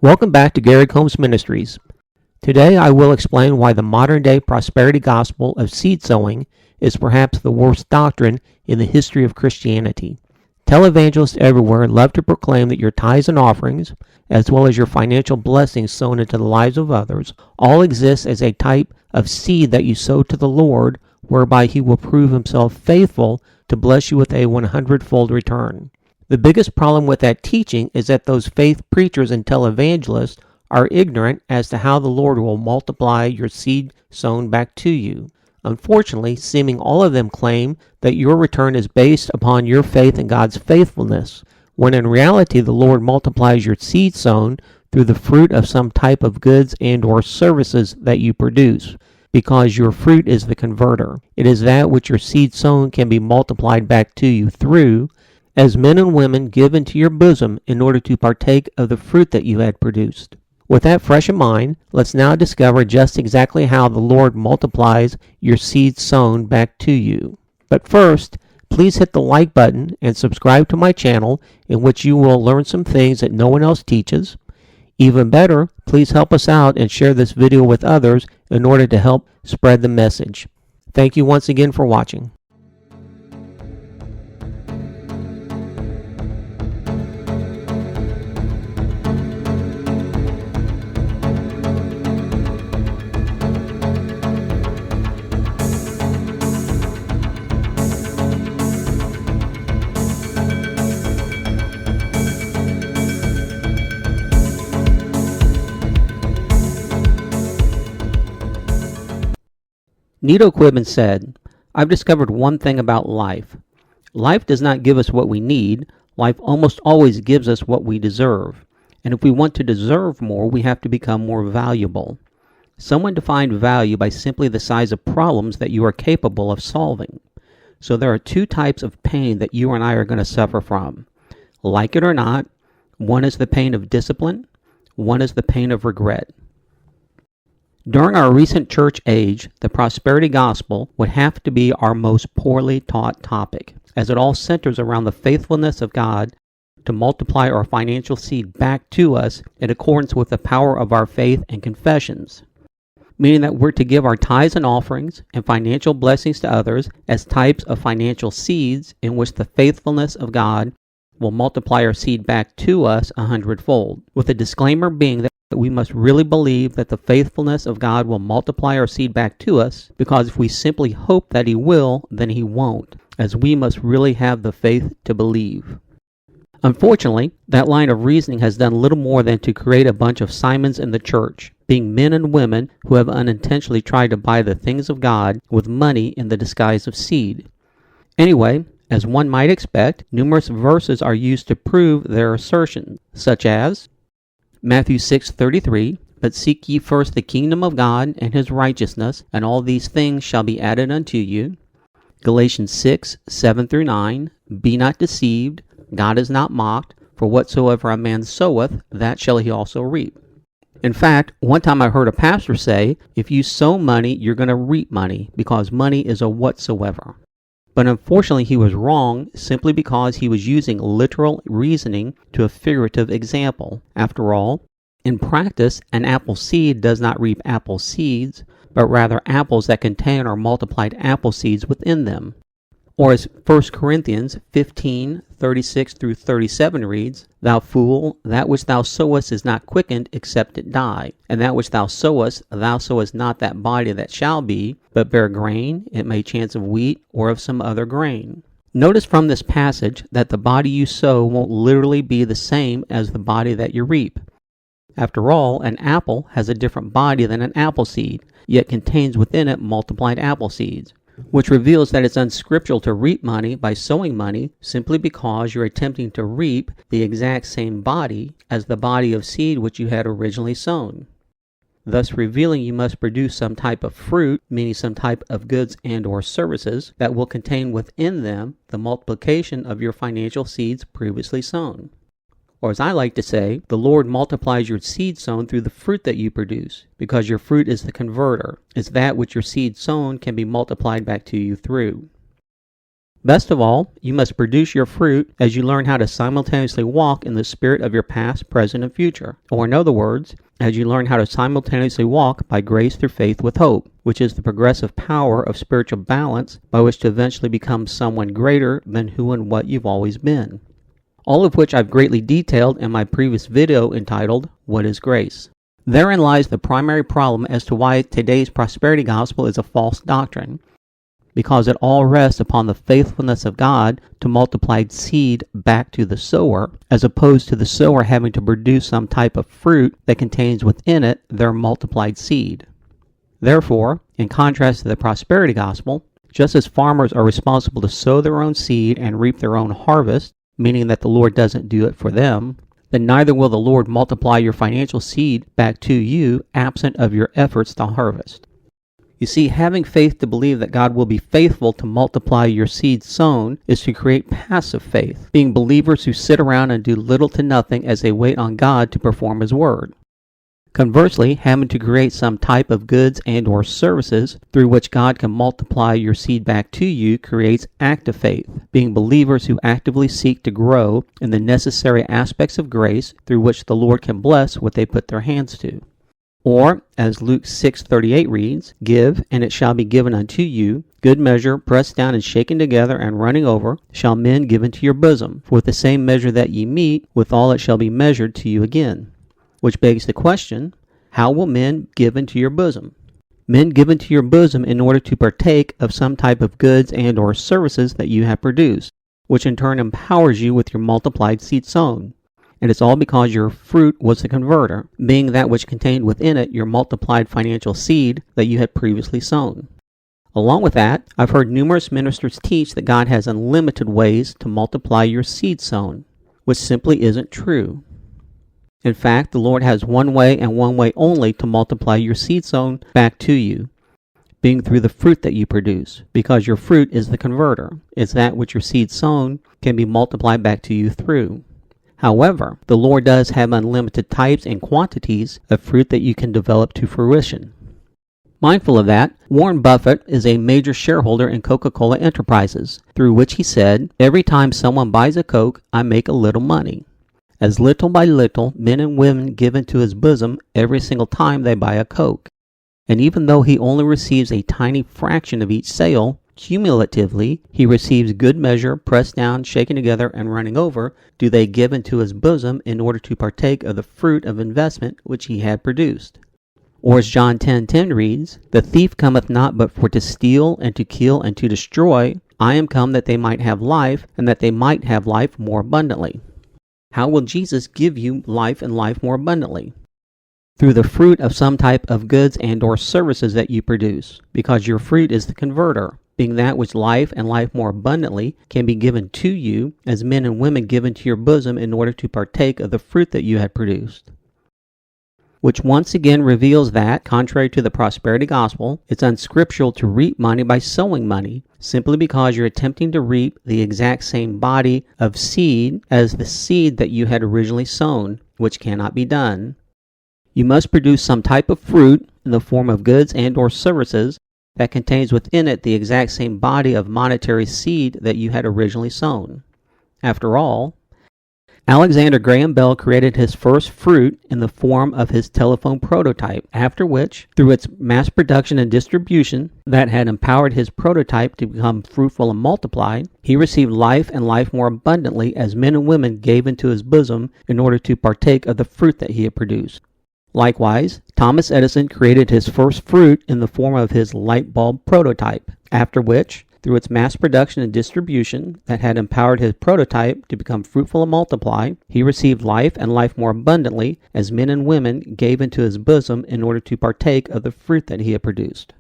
Welcome back to Gary Combs Ministries. Today I will explain why the modern-day prosperity gospel of seed sowing is perhaps the worst doctrine in the history of Christianity. Televangelists everywhere love to proclaim that your tithes and offerings, as well as your financial blessings sown into the lives of others, all exist as a type of seed that you sow to the Lord, whereby He will prove Himself faithful to bless you with a 100-fold return. The biggest problem with that teaching is that those faith preachers and televangelists are ignorant as to how the Lord will multiply your seed sown back to you. Unfortunately, seeming all of them claim that your return is based upon your faith in God's faithfulness, when in reality the Lord multiplies your seed sown through the fruit of some type of goods and or services that you produce, because your fruit is the converter. It is that which your seed sown can be multiplied back to you through, as men and women give into your bosom in order to partake of the fruit that you had produced. With that fresh in mind, let's now discover just exactly how the Lord multiplies your seed sown back to you. But first, please hit the like button and subscribe to my channel, in which you will learn some things that no one else teaches. Even better, please help us out and share this video with others in order to help spread the message. Thank you once again for watching. Nito Quibben said, "I've discovered one thing about life. Life does not give us what we need. Life almost always gives us what we deserve. And if we want to deserve more, we have to become more valuable." Someone defined value by simply the size of problems that you are capable of solving. So there are two types of pain that you and I are going to suffer from. Like it or not, one is the pain of discipline, one is the pain of regret. During our recent church age, the prosperity gospel would have to be our most poorly taught topic, as it all centers around the faithfulness of God to multiply our financial seed back to us in accordance with the power of our faith and confessions, meaning that we're to give our tithes and offerings and financial blessings to others as types of financial seeds in which the faithfulness of God will multiply our seed back to us 100-fold, with the disclaimer being that we must really believe that the faithfulness of God will multiply our seed back to us, because if we simply hope that He will, then He won't, as we must really have the faith to believe. Unfortunately, that line of reasoning has done little more than to create a bunch of Simons in the church, being men and women who have unintentionally tried to buy the things of God with money in the disguise of seed. Anyway, as one might expect, numerous verses are used to prove their assertion, such as Matthew 6:33, "But seek ye first the kingdom of God and His righteousness, and all these things shall be added unto you." Galatians 6:7-9, "Be not deceived, God is not mocked, for whatsoever a man soweth, that shall he also reap." In fact, one time I heard a pastor say, if you sow money, you're going to reap money, because money is a whatsoever. But unfortunately, he was wrong simply because he was using literal reasoning to a figurative example. After all, in practice, an apple seed does not reap apple seeds, but rather apples that contain or multiplied apple seeds within them. Or as 1 Corinthians 15:36-37 reads, "Thou fool, that which thou sowest is not quickened except it die. And that which thou sowest not that body that shall be, but bear grain, it may chance of wheat or of some other grain." Notice from this passage that the body you sow won't literally be the same as the body that you reap. After all, an apple has a different body than an apple seed, yet contains within it multiplied apple seeds, which reveals that it's unscriptural to reap money by sowing money simply because you're attempting to reap the exact same body as the body of seed which you had originally sown, thus revealing you must produce some type of fruit, meaning some type of goods and or services that will contain within them the multiplication of your financial seeds previously sown. Or as I like to say, the Lord multiplies your seed sown through the fruit that you produce, because your fruit is the converter, is that which your seed sown can be multiplied back to you through. Best of all, you must produce your fruit as you learn how to simultaneously walk in the spirit of your past, present, and future. Or in other words, as you learn how to simultaneously walk by grace through faith with hope, which is the progressive power of spiritual balance by which to eventually become someone greater than who and what you've always been. All of which I've greatly detailed in my previous video entitled, What is Grace? Therein lies the primary problem as to why today's prosperity gospel is a false doctrine, because it all rests upon the faithfulness of God to multiply seed back to the sower, as opposed to the sower having to produce some type of fruit that contains within it their multiplied seed. Therefore, in contrast to the prosperity gospel, just as farmers are responsible to sow their own seed and reap their own harvest, meaning that the Lord doesn't do it for them, then neither will the Lord multiply your financial seed back to you absent of your efforts to harvest. You see, having faith to believe that God will be faithful to multiply your seed sown is to create passive faith, being believers who sit around and do little to nothing as they wait on God to perform His word. Conversely, having to create some type of goods and or services through which God can multiply your seed back to you creates active faith, being believers who actively seek to grow in the necessary aspects of grace through which the Lord can bless what they put their hands to. Or, as Luke 6:38 reads, Give, and it shall be given unto you, good measure, pressed down and shaken together and running over, shall men give into your bosom. For with the same measure that ye meet, withal it shall be measured to you again. Which begs the question, how will men give into your bosom? Men give into your bosom in order to partake of some type of goods and or services that you have produced, which in turn empowers you with your multiplied seed sown. And it's all because your fruit was the converter, being that which contained within it your multiplied financial seed that you had previously sown. Along with that, I've heard numerous ministers teach that God has unlimited ways to multiply your seed sown, which simply isn't true. In fact, the Lord has one way and one way only to multiply your seed sown back to you, being through the fruit that you produce, because your fruit is the converter. It's that which your seed sown can be multiplied back to you through. However, the Lord does have unlimited types and quantities of fruit that you can develop to fruition. Mindful of that, Warren Buffett is a major shareholder in Coca-Cola Enterprises, through which he said, Every time someone buys a Coke, I make a little money. As little by little, men and women give into his bosom every single time they buy a Coke. And even though he only receives a tiny fraction of each sale, cumulatively, he receives good measure, pressed down, shaken together, and running over, do they give into his bosom in order to partake of the fruit of investment which he had produced. Or as John 10:10 reads, The thief cometh not but for to steal, and to kill, and to destroy. I am come that they might have life, and that they might have life more abundantly. How will Jesus give you life and life more abundantly? Through the fruit of some type of goods and or services that you produce, because your fruit is the converter, being that which life and life more abundantly can be given to you as men and women give into your bosom in order to partake of the fruit that you had produced. Which once again reveals that, contrary to the prosperity gospel, it's unscriptural to reap money by sowing money, simply because you're attempting to reap the exact same body of seed as the seed that you had originally sown, which cannot be done. You must produce some type of fruit in the form of goods and or services that contains within it the exact same body of monetary seed that you had originally sown. After all, Alexander Graham Bell created his first fruit in the form of his telephone prototype, after which, through its mass production and distribution that had empowered his prototype to become fruitful and multiply, he received life and life more abundantly as men and women gave into his bosom in order to partake of the fruit that he had produced. Likewise, Thomas Edison created his first fruit in the form of his light bulb prototype, after which, through its mass production and distribution that had empowered his prototype to become fruitful and multiply, he received life and life more abundantly as men and women gave into his bosom in order to partake of the fruit that he had produced.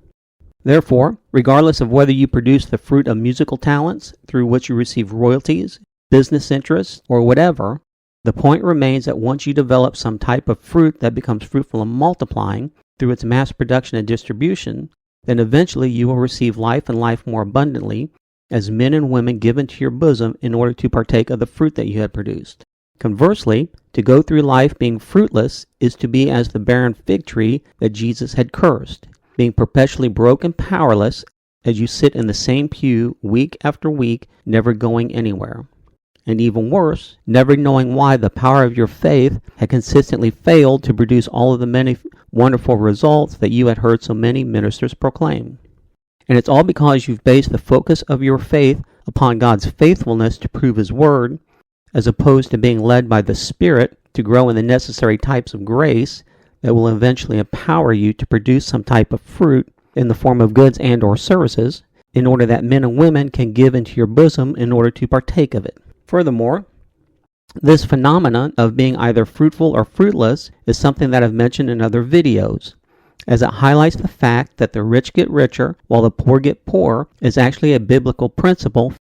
Therefore, regardless of whether you produce the fruit of musical talents through which you receive royalties, business interests, or whatever, the point remains that once you develop some type of fruit that becomes fruitful and multiplying through its mass production and distribution, then eventually you will receive life and life more abundantly as men and women give into your bosom in order to partake of the fruit that you had produced. Conversely, to go through life being fruitless is to be as the barren fig tree that Jesus had cursed, being perpetually broke and powerless as you sit in the same pew week after week, never going anywhere. And even worse, never knowing why the power of your faith had consistently failed to produce all of the many wonderful results that you had heard so many ministers proclaim. And it's all because you've based the focus of your faith upon God's faithfulness to prove His Word, as opposed to being led by the Spirit to grow in the necessary types of grace that will eventually empower you to produce some type of fruit in the form of goods and or services, in order that men and women can give into your bosom in order to partake of it. Furthermore, this phenomenon of being either fruitful or fruitless is something that I've mentioned in other videos, as it highlights the fact that the rich get richer while the poor get poorer is actually a biblical principle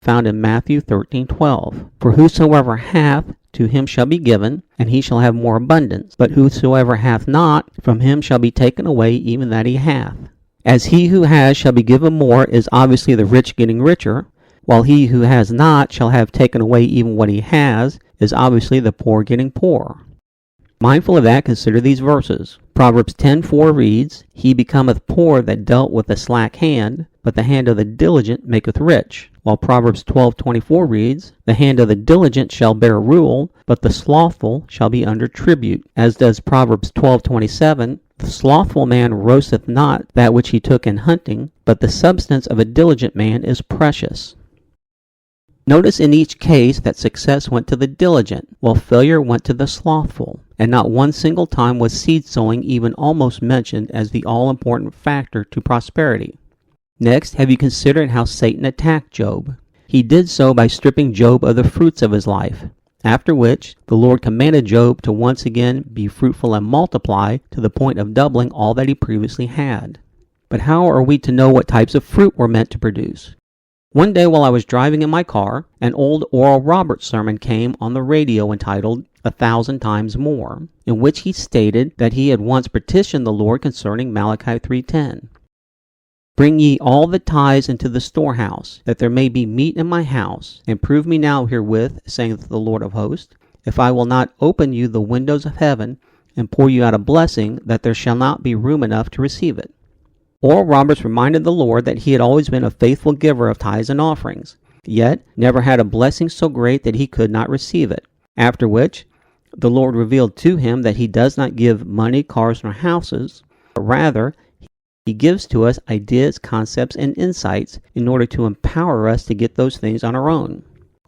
found in Matthew 13:12. For whosoever hath, to him shall be given, and he shall have more abundance. But whosoever hath not, from him shall be taken away even that he hath. As he who has shall be given more is obviously the rich getting richer, while he who has not shall have taken away even what he has is obviously the poor getting poorer. Mindful of that, consider these verses. Proverbs 10:4 reads, He becometh poor that dealt with a slack hand, but the hand of the diligent maketh rich. While Proverbs 12:24 reads, The hand of the diligent shall bear rule, but the slothful shall be under tribute. As does Proverbs 12:27, The slothful man roasteth not that which he took in hunting, but the substance of a diligent man is precious. Notice in each case that success went to the diligent, while failure went to the slothful, and not one single time was seed sowing even almost mentioned as the all-important factor to prosperity. Next, have you considered how Satan attacked Job? He did so by stripping Job of the fruits of his life, after which the Lord commanded Job to once again be fruitful and multiply to the point of doubling all that he previously had. But how are we to know what types of fruit we're meant to produce? One day while I was driving in my car, an old Oral Roberts sermon came on the radio entitled 1,000 Times More, in which he stated that he had once petitioned the Lord concerning Malachi 3:10. Bring ye all the tithes into the storehouse, that there may be meat in my house, and prove me now herewith, saith the Lord of hosts, if I will not open you the windows of heaven, and pour you out a blessing, that there shall not be room enough to receive it. Oral Roberts reminded the Lord that he had always been a faithful giver of tithes and offerings, yet never had a blessing so great that he could not receive it. After which, the Lord revealed to him that He does not give money, cars, nor houses, but rather He gives to us ideas, concepts, and insights in order to empower us to get those things on our own.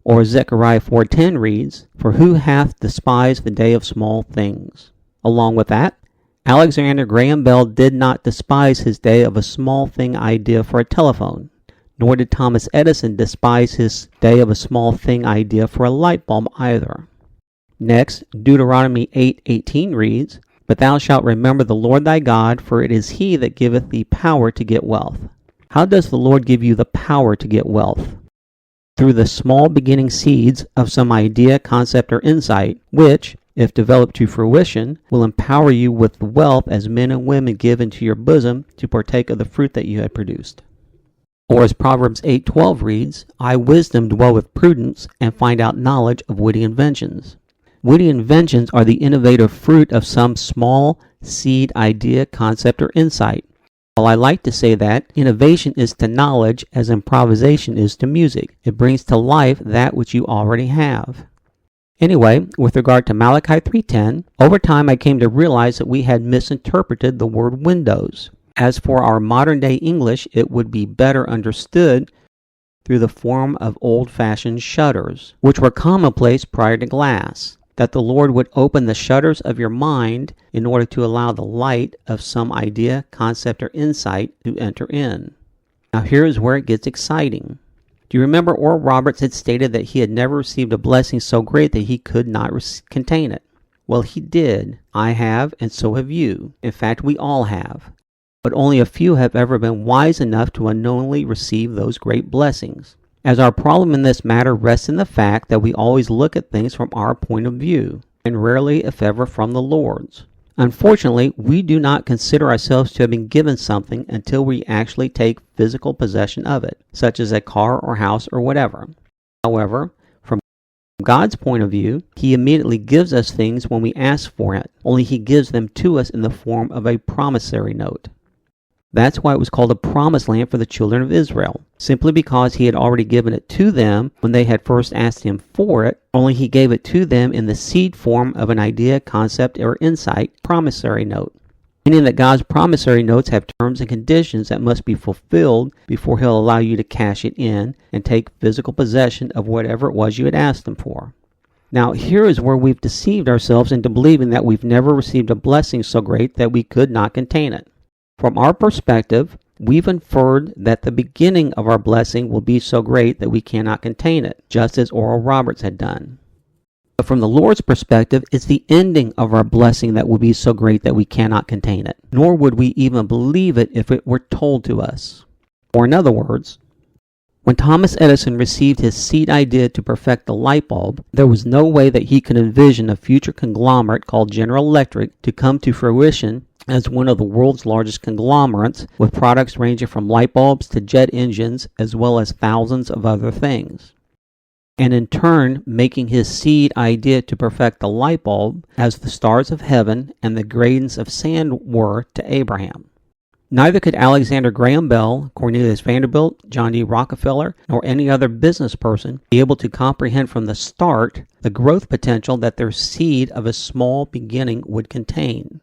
Or Zechariah 4:10 reads, For who hath despised the day of small things? Along with that, Alexander Graham Bell did not despise his day of a small thing idea for a telephone, nor did Thomas Edison despise his day of a small thing idea for a light bulb either. Next, Deuteronomy 8:18 reads, But thou shalt remember the Lord thy God, for it is He that giveth thee power to get wealth. How does the Lord give you the power to get wealth? Through the small beginning seeds of some idea, concept, or insight, which, if developed to fruition, will empower you with the wealth as men and women give into your bosom to partake of the fruit that you had produced. Or as Proverbs 8:12 reads, I wisdom dwell with prudence, and find out knowledge of witty inventions. Witty inventions are the innovative fruit of some small seed idea, concept, or insight. While I like to say that innovation is to knowledge as improvisation is to music. It brings to life that which you already have. Anyway, with regard to Malachi 3:10, over time I came to realize that we had misinterpreted the word windows. As for our modern day English, it would be better understood through the form of old-fashioned shutters, which were commonplace prior to glass, that the Lord would open the shutters of your mind in order to allow the light of some idea, concept, or insight to enter in. Now here is where it gets exciting. Do you remember Oral Roberts had stated that he had never received a blessing so great that he could not contain it? Well, he did. I have, and so have you. In fact, we all have. But only a few have ever been wise enough to unknowingly receive those great blessings. As our problem in this matter rests in the fact that we always look at things from our point of view, and rarely, if ever, from the Lord's. Unfortunately, we do not consider ourselves to have been given something until we actually take physical possession of it, such as a car or house or whatever. However, from God's point of view, He immediately gives us things when we ask for it, only He gives them to us in the form of a promissory note. That's why it was called a promised land for the children of Israel, simply because he had already given it to them when they had first asked him for it, only he gave it to them in the seed form of an idea, concept, or insight, promissory note. Meaning that God's promissory notes have terms and conditions that must be fulfilled before he'll allow you to cash it in and take physical possession of whatever it was you had asked him for. Now, here is where we've deceived ourselves into believing that we've never received a blessing so great that we could not contain it. From our perspective, we've inferred that the beginning of our blessing will be so great that we cannot contain it, just as Oral Roberts had done. But from the Lord's perspective, it's the ending of our blessing that will be so great that we cannot contain it, nor would we even believe it if it were told to us. Or in other words, when Thomas Edison received his seed idea to perfect the light bulb, there was no way that he could envision a future conglomerate called General Electric to come to fruition as one of the world's largest conglomerates, with products ranging from light bulbs to jet engines, as well as thousands of other things. And in turn, making his seed idea to perfect the light bulb as the stars of heaven and the grains of sand were to Abraham. Neither could Alexander Graham Bell, Cornelius Vanderbilt, John D. Rockefeller, nor any other business person be able to comprehend from the start the growth potential that their seed of a small beginning would contain.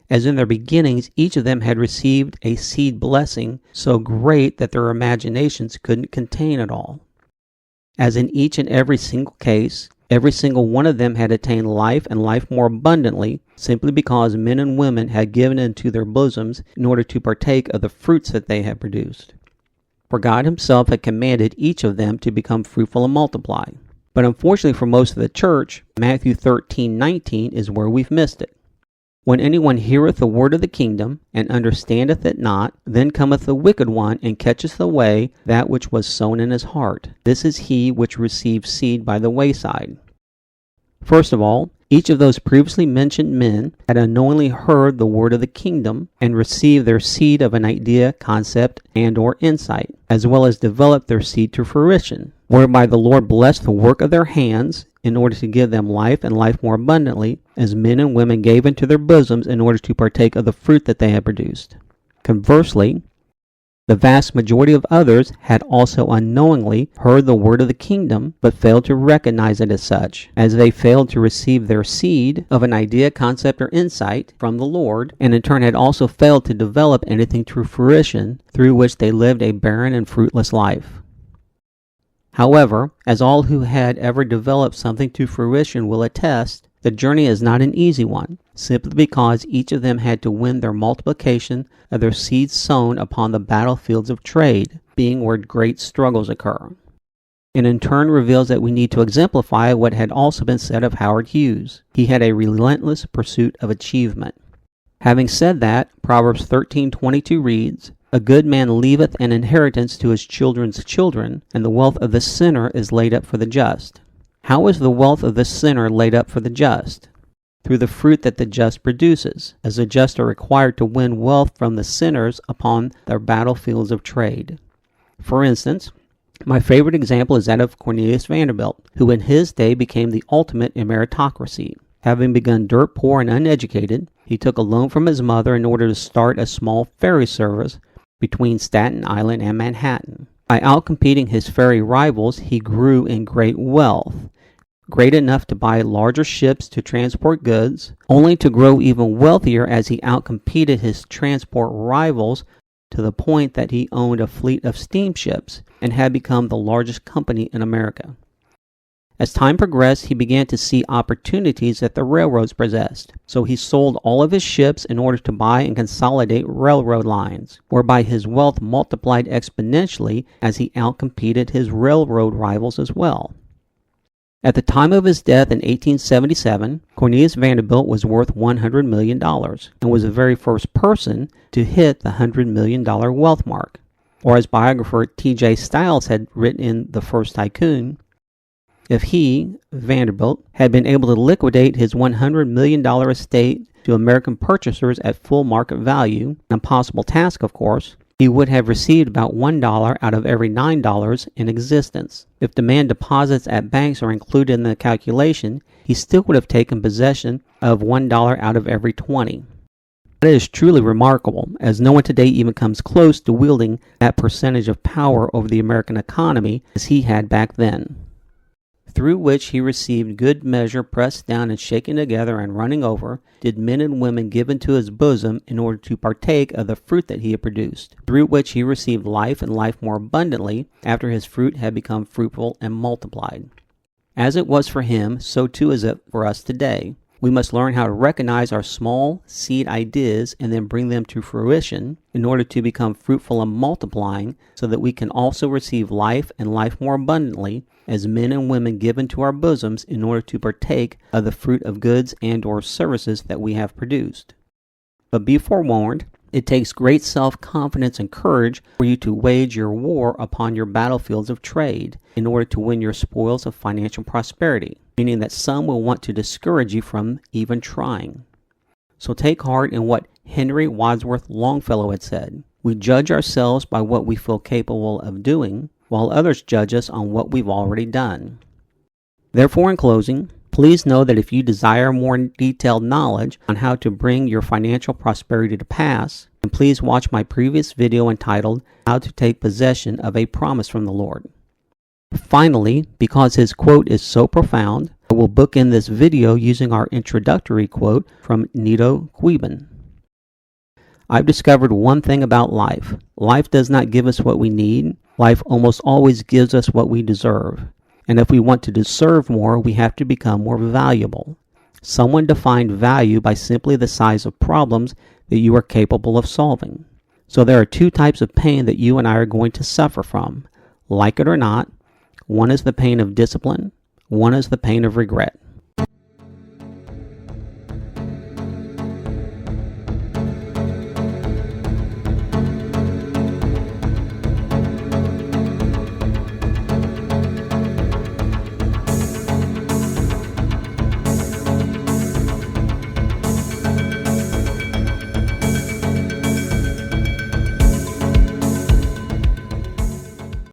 As in their beginnings, each of them had received a seed blessing so great that their imaginations couldn't contain it all. As in each and every single case, every single one of them had attained life and life more abundantly, simply because men and women had given into their bosoms in order to partake of the fruits that they had produced. For God himself had commanded each of them to become fruitful and multiply. But unfortunately for most of the church, Matthew 13:19 is where we've missed it. When anyone heareth the word of the kingdom, and understandeth it not, then cometh the wicked one, and catcheth away that which was sown in his heart. This is he which received seed by the wayside. First of all, each of those previously mentioned men had unknowingly heard the word of the kingdom, and received their seed of an idea, concept, and or insight, as well as developed their seed to fruition, whereby the Lord blessed the work of their hands, in order to give them life and life more abundantly, as men and women gave into their bosoms in order to partake of the fruit that they had produced. Conversely, the vast majority of others had also unknowingly heard the word of the kingdom, but failed to recognize it as such, as they failed to receive their seed of an idea, concept, or insight from the Lord, and in turn had also failed to develop anything to fruition, through which they lived a barren and fruitless life. However, as all who had ever developed something to fruition will attest, the journey is not an easy one, simply because each of them had to win their multiplication of their seeds sown upon the battlefields of trade, being where great struggles occur. And in turn reveals that we need to exemplify what had also been said of Howard Hughes. He had a relentless pursuit of achievement. Having said that, Proverbs 13:22 reads, "A good man leaveth an inheritance to his children's children, and the wealth of the sinner is laid up for the just." How is the wealth of the sinner laid up for the just? Through the fruit that the just produces, as the just are required to win wealth from the sinners upon their battlefields of trade. For instance, my favorite example is that of Cornelius Vanderbilt, who in his day became the ultimate in meritocracy. Having begun dirt poor and uneducated, he took a loan from his mother in order to start a small ferry service between Staten Island and Manhattan. By outcompeting his ferry rivals, he grew in great wealth, great enough to buy larger ships to transport goods, only to grow even wealthier as he outcompeted his transport rivals to the point that he owned a fleet of steamships and had become the largest company in America. As time progressed, he began to see opportunities that the railroads possessed, so he sold all of his ships in order to buy and consolidate railroad lines, whereby his wealth multiplied exponentially as he outcompeted his railroad rivals as well. At the time of his death in 1877, Cornelius Vanderbilt was worth $100 million and was the very first person to hit the $100 million wealth mark. Or as biographer T.J. Stiles had written in The First Tycoon, if he, Vanderbilt, had been able to liquidate his $100 million estate to American purchasers at full market value, an impossible task of course, he would have received about $1 out of every $9 in existence. If demand deposits at banks are included in the calculation, he still would have taken possession of $1 out of every 20. That is truly remarkable, as no one today even comes close to wielding that percentage of power over the American economy as he had back then. Through which he received good measure, pressed down and shaken together and running over, did men and women give into his bosom in order to partake of the fruit that he had produced. Through which he received life and life more abundantly, after his fruit had become fruitful and multiplied. As it was for him, so too is it for us today. We must learn how to recognize our small seed ideas and then bring them to fruition in order to become fruitful and multiplying, so that we can also receive life and life more abundantly as men and women give into our bosoms in order to partake of the fruit of goods and or services that we have produced. But be forewarned, it takes great self-confidence and courage for you to wage your war upon your battlefields of trade in order to win your spoils of financial prosperity, meaning that some will want to discourage you from even trying. So take heart in what Henry Wadsworth Longfellow had said. We judge ourselves by what we feel capable of doing, while others judge us on what we've already done. Therefore, in closing, please know that if you desire more detailed knowledge on how to bring your financial prosperity to pass, then please watch my previous video entitled How to Take Possession of a Promise from the Lord. Finally, because his quote is so profound, I will bookend this video using our introductory quote from Nito Queben. I've discovered one thing about life. Life does not give us what we need. Life almost always gives us what we deserve. And if we want to deserve more, we have to become more valuable. Someone defined value by simply the size of problems that you are capable of solving. So there are two types of pain that you and I are going to suffer from. Like it or not, one is the pain of discipline, one is the pain of regret.